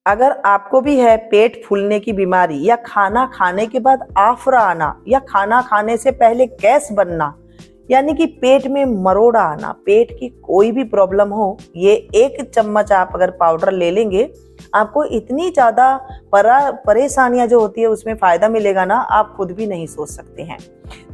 अगर आपको भी है पेट फूलने की बीमारी, या खाना खाने के बाद आफरा आना, या खाना खाने से पहले गैस बनना, यानी कि पेट में मरोड़ा आना, पेट की कोई भी प्रॉब्लम हो, ये 1 चम्मच आप अगर पाउडर ले लेंगे, आपको इतनी ज्यादा परेशानियां जो होती है उसमें फायदा मिलेगा ना, आप खुद भी नहीं सोच सकते हैं।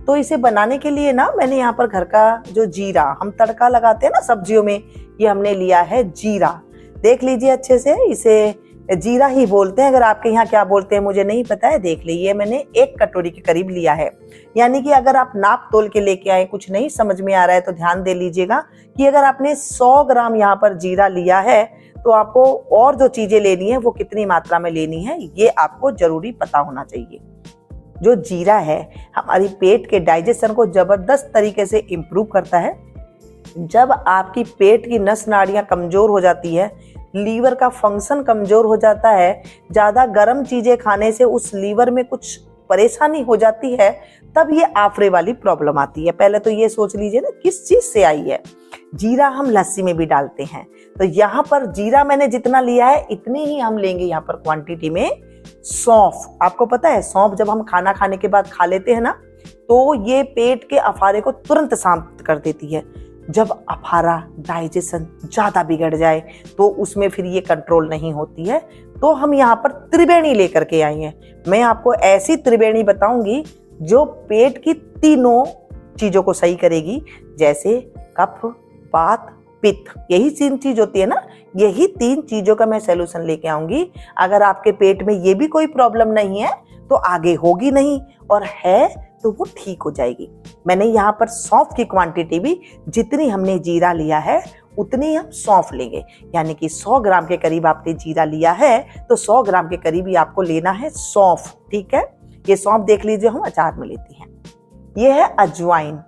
तो इसे बनाने के लिए ना मैंने यहाँ पर घर का जो जीरा हम तड़का लगाते हैं ना सब्जियों में, ये हमने लिया है जीरा। देख लीजिए अच्छे से, इसे जीरा ही बोलते हैं, अगर आपके यहाँ क्या बोलते हैं मुझे नहीं पता है। देख लीजिए मैंने 1 कटोरी के करीब लिया है। यानी कि अगर आप नाप तोल के लेके आए, कुछ नहीं समझ में आ रहा है तो ध्यान दे लीजिएगा कि अगर आपने 100 ग्राम यहाँ पर जीरा लिया है तो आपको और जो चीजें लेनी है वो कितनी मात्रा में लेनी है ये आपको जरूरी पता होना चाहिए। जो जीरा है हमारी पेट के डाइजेशन को जबरदस्त तरीके से इम्प्रूव करता है। जब आपकी पेट की नस नाड़ियां कमजोर हो जाती है, लीवर का फंक्शन कमजोर हो जाता है, ज्यादा गर्म चीजें खाने से उस लीवर में कुछ परेशानी हो जाती है, तब ये आफरे वाली प्रॉब्लम आती है। पहले तो ये सोच लीजिए ना किस चीज से आई है। जीरा हम लस्सी में भी डालते हैं, तो यहाँ पर जीरा मैंने जितना लिया है इतनी ही हम लेंगे यहाँ पर क्वांटिटी में सौंफ। आपको पता है सौंफ जब हम खाना खाने के बाद खा लेते हैं ना, तो ये पेट के अफारे को तुरंत शांत कर देती है। जब अफारा डाइजेशन ज्यादा बिगड़ जाए तो उसमें फिर ये कंट्रोल नहीं होती है। तो हम यहाँ पर त्रिवेणी लेकर के आई हैं। मैं आपको ऐसी त्रिवेणी बताऊंगी जो पेट की तीनों चीजों को सही करेगी, जैसे कफ, वात, पित्त, यही 3 चीज होती है ना, यही 3 चीजों का मैं सलूशन लेके आऊंगी। अगर आपके पेट में ये भी कोई प्रॉब्लम नहीं है तो आगे होगी नहीं, और है तो वो ठीक हो जाएगी। मैंने यहाँ पर सौंफ की क्वांटिटी भी, जितनी हमने जीरा लिया है उतनी हम सौंफ लेंगे। यानी कि 100 ग्राम के करीब आपने जीरा लिया है तो 100 ग्राम के करीब ही आपको लेना है सौंफ। ठीक है, ये सौंफ देख लीजिए हम अचार में लेते हैं। ये है अजवाइन।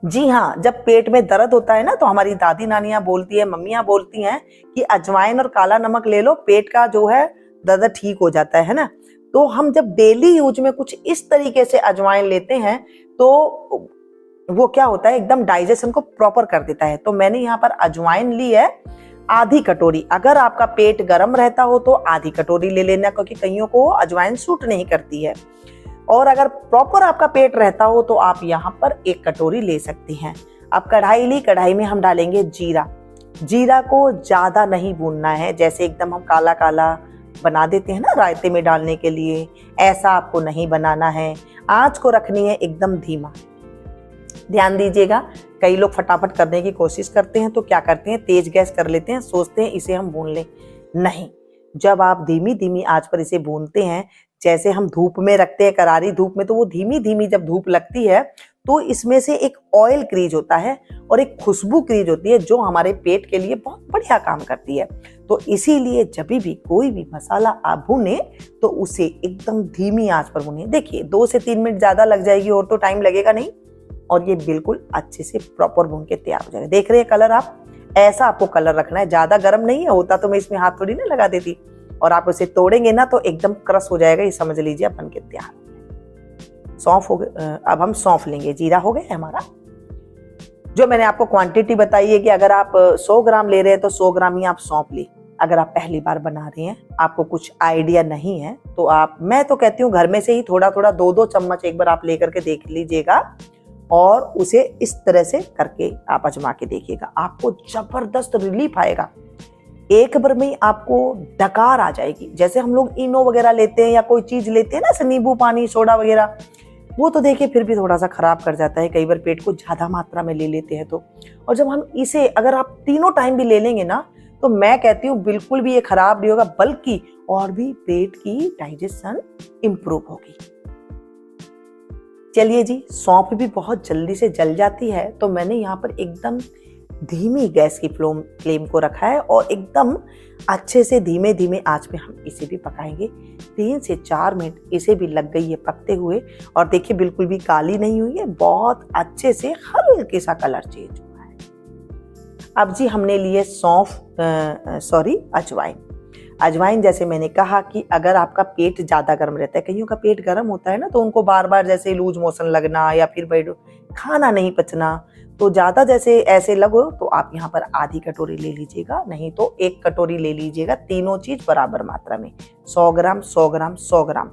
जी हाँ, जब पेट में दर्द होता है ना तो हमारी दादी नानियां बोलती है, मम्मियां बोलती हैं कि अजवाइन और काला नमक ले लो, पेट का जो है दर्द ठीक हो जाता है ना। तो हम जब डेली यूज में कुछ इस तरीके से अजवाइन लेते हैं तो वो क्या होता है, एकदम डाइजेशन को प्रॉपर कर देता है। तो मैंने यहाँ पर अजवाइन ली है आधी कटोरी। अगर आपका पेट गर्म रहता हो तो आधी कटोरी ले लेना, क्योंकि कईयों को अजवाइन सूट नहीं करती है। और अगर प्रॉपर आपका पेट रहता हो तो आप यहाँ पर 1 कटोरी ले सकते हैं। अब कढ़ाई ली, कढ़ाई में हम डालेंगे जीरा। जीरा को ज्यादा नहीं भूनना है, जैसे एकदम हम काला काला बना देते हैं ना रायते में डालने के लिए, ऐसा आपको नहीं बनाना है। आंच को रखनी है एकदम धीमा। ध्यान दीजिएगा, कई लोग फटाफट करने की कोशिश करते हैं तो क्या करते हैं, तेज गैस कर लेते हैं, सोचते हैं इसे हम भून लें। नहीं, जब आप धीमी धीमी आंच पर इसे भूनते हैं, जैसे हम धूप में रखते हैं करारी धूप में, तो वो धीमी धीमी जब धूप लगती है तो इसमें से एक ऑयल क्रीज होता है और एक खुशबू क्रीज होती है जो हमारे पेट के लिए बहुत बढ़िया काम करती है। तो इसीलिए जब भी कोई भी मसाला आप भूने तो उसे एकदम धीमी आंच पर भूने। देखिए 2 से 3 मिनट ज्यादा लग जाएगी और तो टाइम लगेगा नहीं, और ये बिल्कुल अच्छे से प्रॉपर भून के तैयार हो जाएगा। देख रहे हैं कलर, आप ऐसा आपको कलर रखना है, ज्यादा गर्म नहीं है, होता तो मैं इसमें हाथ थोड़ी ना लगा देती। और आप उसे तोड़ेंगे ना तो एकदम क्रश हो जाएगा, ये समझ लीजिए बन के तैयार। सौंफ हो गए, अब हम सौंफ लेंगे। जीरा हो गया हमारा। जो मैंने आपको क्वांटिटी बताई है कि अगर आप 100 ग्राम ले रहे हैं तो 100 ग्राम ही आप सौंफ ले। अगर आप पहली बार बना रहे हैं, आपको कुछ आइडिया नहीं है, तो आप, मैं तो कहती हूँ घर में से ही थोड़ा थोड़ा 2-2 चम्मच एक बार आप लेकर के देख लीजिएगा, और उसे इस तरह से करके आप आजमा के देखिएगा, आपको जबरदस्त रिलीफ आएगा। एक बार में आपको डकार आ जाएगी। जैसे हम लोग इनो वगैरह लेते हैं या कोई चीज लेते हैं ना, नींबू पानी, सोडा वगैरह, वो तो देखिए फिर भी थोड़ा सा खराब कर जाता है, कई बार पेट को ज्यादा मात्रा में ले लेते हैं तो। और जब हम इसे अगर आप तीनों टाइम भी ले लेंगे ना, तो मैं कहती हूँ बिल्कुल भी ये खराब नहीं होगा, बल्कि और भी पेट की डाइजेशन इंप्रूव होगी। चलिए जी, सौंफ भी बहुत जल्दी से जल जाती है, तो मैंने यहाँ पर एकदम धीमी गैस की फ्लेम को रखा है और एकदम अच्छे से धीमे धीमे आंच में हम इसे भी पकाएंगे। 3 से 4 मिनट इसे भी लग गई है पकते हुए, और देखिए बिल्कुल भी काली नहीं हुई है, बहुत अच्छे से हल्के सा कलर चेंज हुआ है। अब जी हमने लिए अजवाइन। अजवाइन जैसे मैंने कहा कि अगर आपका पेट ज्यादा गर्म रहता है, कईयों का पेट गर्म होता है ना, तो उनको बार बार जैसे लूज मोशन लगना या फिर खाना नहीं पचना, तो ज़्यादा जैसे ऐसे लगो तो आप यहाँ पर आधी कटोरी ले लीजिएगा, नहीं तो 1 कटोरी ले लीजिएगा। तीनों चीज़ बराबर मात्रा में 100 ग्राम 100 ग्राम 100 ग्राम,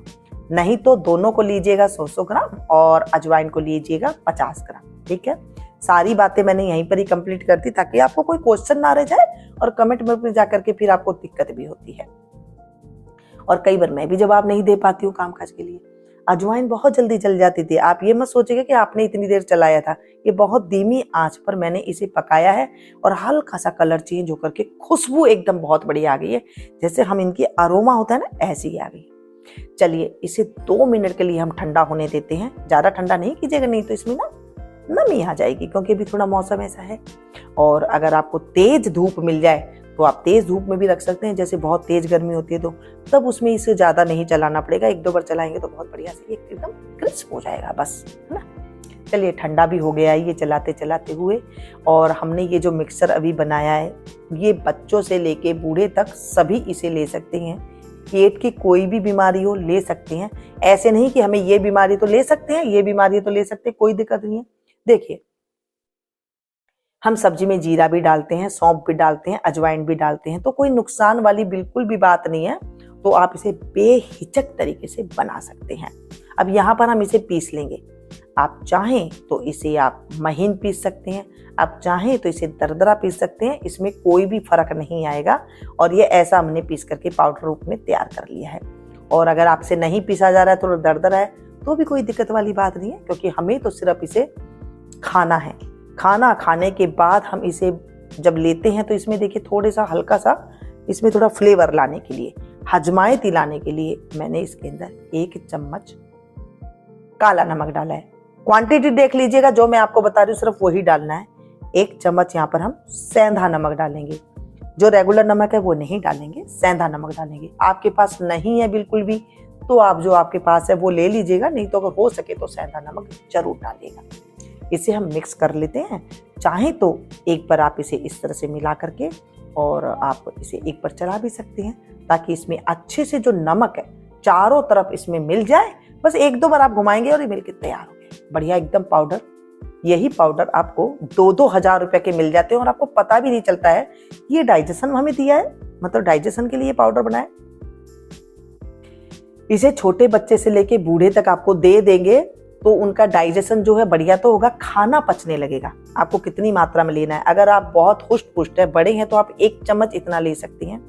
नहीं तो दोनों को लीजिएगा 100-100 ग्राम और अजवाइन को लीजिएगा 50 ग्राम। ठीक है, सारी बातें मैंने यहीं पर ही कंप्लीट कर दी ताकि आपको कोई क्वेश्चन ना रह जाए और कमेंट में जाकर के फिर आपको दिक्कत भी होती है। और कई बार मैं भी जवाब नहीं दे पाती हूँ कामकाज के लिए। अजवाइन बहुत जल्दी जल जाती थी। आप ये मत सोचिएगा कि आपने इतनी देर चलाया था, ये बहुत धीमी आंच पर मैंने इसे पकाया है और हल्का सा कलर चेंज होकर के खुशबू एकदम बहुत बढ़िया आ गई है, जैसे हम इनकी अरोमा होता है ना, ऐसी ही आ गई। चलिए इसे 2 मिनट के लिए हम ठंडा होने देते हैं। ज्यादा ठंडा नहीं कीजिएगा, नहीं तो इसमें ना नमी आ जाएगी, क्योंकि अभी थोड़ा मौसम ऐसा है। और अगर आपको तेज धूप मिल जाए तो आप तेज धूप में भी रख सकते हैं, जैसे बहुत तेज गर्मी होती है तो तब उसमें इसे ज्यादा नहीं चलाना पड़ेगा। 1-2 बार चलाएंगे तो बहुत बढ़िया से एकदम क्रिस्प हो जाएगा, बस, है ना। चलिए ठंडा भी हो गया है ये चलाते चलाते हुए। और हमने ये जो मिक्सर अभी बनाया है, ये बच्चों से लेके बूढ़े तक सभी इसे ले सकते हैं। पेट की कोई भी बीमारी हो ले सकते हैं। ऐसे नहीं कि हमें ये बीमारी तो ले सकते हैं, ये बीमारी तो ले सकते हैं, कोई दिक्कत नहीं है। देखिए हम सब्जी में जीरा भी डालते हैं, सौंफ भी डालते हैं, अजवाइन भी डालते हैं, तो कोई नुकसान वाली बिल्कुल भी बात नहीं है। तो आप इसे बेहिचक तरीके से बना सकते हैं। अब यहाँ पर हम इसे पीस लेंगे। आप चाहें तो इसे आप महीन पीस सकते हैं, आप चाहें तो इसे दरदरा पीस सकते हैं, इसमें कोई भी फर्क नहीं आएगा। और ये ऐसा हमने पीस करके पाउडर रूप में तैयार कर लिया है। और अगर आपसे नहीं पीसा जा रहा है, थोड़ा दरदरा है, तो भी कोई दिक्कत वाली बात नहीं है, क्योंकि हमें तो सिर्फ इसे खाना है। खाना खाने के बाद हम इसे जब लेते हैं तो इसमें देखिए थोड़ा सा हल्का सा इसमें थोड़ा फ्लेवर लाने के लिए, हजमायती लाने के लिए मैंने इसके अंदर 1 चम्मच काला नमक डाला है। क्वांटिटी देख लीजिएगा, जो मैं आपको बता रही हूँ सिर्फ वही डालना है। 1 चम्मच यहाँ पर हम सेंधा नमक डालेंगे, जो रेगुलर नमक है वो नहीं डालेंगे, सेंधा नमक डालेंगे। आपके पास नहीं है बिल्कुल भी तो आप जो आपके पास है वो ले लीजिएगा, नहीं तो अगर हो सके तो सेंधा नमक जरूर डालिएगा। इसे हम मिक्स कर लेते हैं। चाहे तो एक बार आप इसे इस तरह से मिला करके और आप इसे एक बार चला भी सकते हैं, ताकि इसमें अच्छे से जो नमक है चारों तरफ इसमें मिल जाए। बस 1-2 बार आप घुमाएंगे और ये मिलकर तैयार हो गया बढ़िया एकदम पाउडर। यही पाउडर आपको 2-2 हजार रुपए के मिल जाते हैं और आपको पता भी नहीं चलता है। ये डाइजेशन हमें दिया है, मतलब डाइजेशन के लिए पाउडर बनाए। इसे छोटे बच्चे से लेके बूढ़े तक आपको दे देंगे तो उनका डाइजेशन जो है बढ़िया तो होगा, खाना पचने लगेगा। आपको कितनी मात्रा में लेना है, अगर आप बहुत हुष्ट पुष्ट है, बड़े हैं, तो आप 1 चम्मच इतना ले सकती हैं,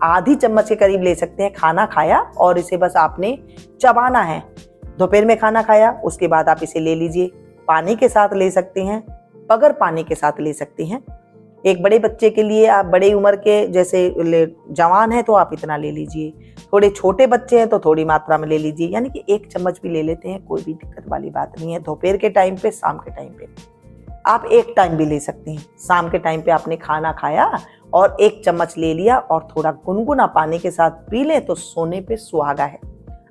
आधी चम्मच के करीब ले सकते हैं। खाना खाया और इसे बस आपने चबाना है। दोपहर में खाना खाया, उसके बाद आप इसे ले लीजिए। पानी के साथ ले सकते हैं, बगैर पानी के साथ ले सकते हैं। एक बड़े बच्चे के लिए, आप बड़े उम्र के जैसे जवान है तो आप इतना ले लीजिए, थोड़े छोटे बच्चे हैं तो थोड़ी मात्रा में ले लीजिए, यानी कि 1 चम्मच भी ले लेते हैं, कोई भी दिक्कत वाली बात नहीं है। दोपहर के टाइम पे, शाम के टाइम पे आप 1 टाइम भी ले सकते हैं। शाम के टाइम पे आपने खाना खाया और 1 चम्मच ले लिया और थोड़ा गुनगुना पानी के साथ पी लें तो सोने पे सुहागा है।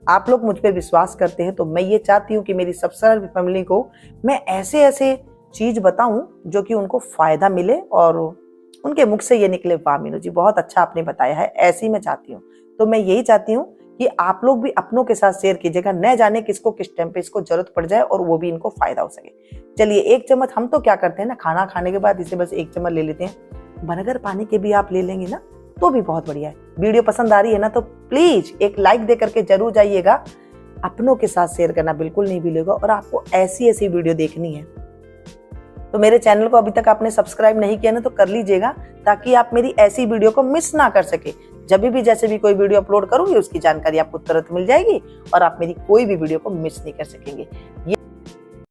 आप लोग मुझ पे विश्वास करते हैं तो मैं ये चाहती हूँ कि मेरी सब्सक्राइबर फैमिली को मैं ऐसे ऐसे चीज बताऊं जो कि उनको फायदा मिले और उनके मुख से ये निकले, वाह मीनू जी बहुत अच्छा आपने बताया है, ऐसी मैं चाहती हूँ। तो मैं यही चाहती हूँ कि आप लोग भी अपनों के साथ शेयर कीजिएगा, न जाने किसको किस टाइम पे इसको जरूरत पड़ जाए और वो भी इनको फायदा हो सके। चलिए 1 चम्मच हम तो क्या करते हैं ना, खाना खाने के बाद इसे बस 1 चम्मच ले लेते हैं। बगैर पानी के भी आप ले लेंगे ना तो भी बहुत बढ़िया है। वीडियो पसंद आ रही है ना तो प्लीज एक लाइक दे करके जरूर जाइएगा। अपनों के साथ शेयर करना बिल्कुल नहीं भूलिएगा। और आपको ऐसी ऐसी वीडियो देखनी है तो मेरे चैनल को अभी तक आपने सब्सक्राइब नहीं किया ना तो कर लीजिएगा, ताकि आप मेरी ऐसी वीडियो को मिस ना कर सके। जब भी जैसे भी कोई वीडियो अपलोड करूंगी उसकी जानकारी आपको तुरंत मिल जाएगी और आप मेरी कोई भी वीडियो को मिस नहीं कर सकेंगे।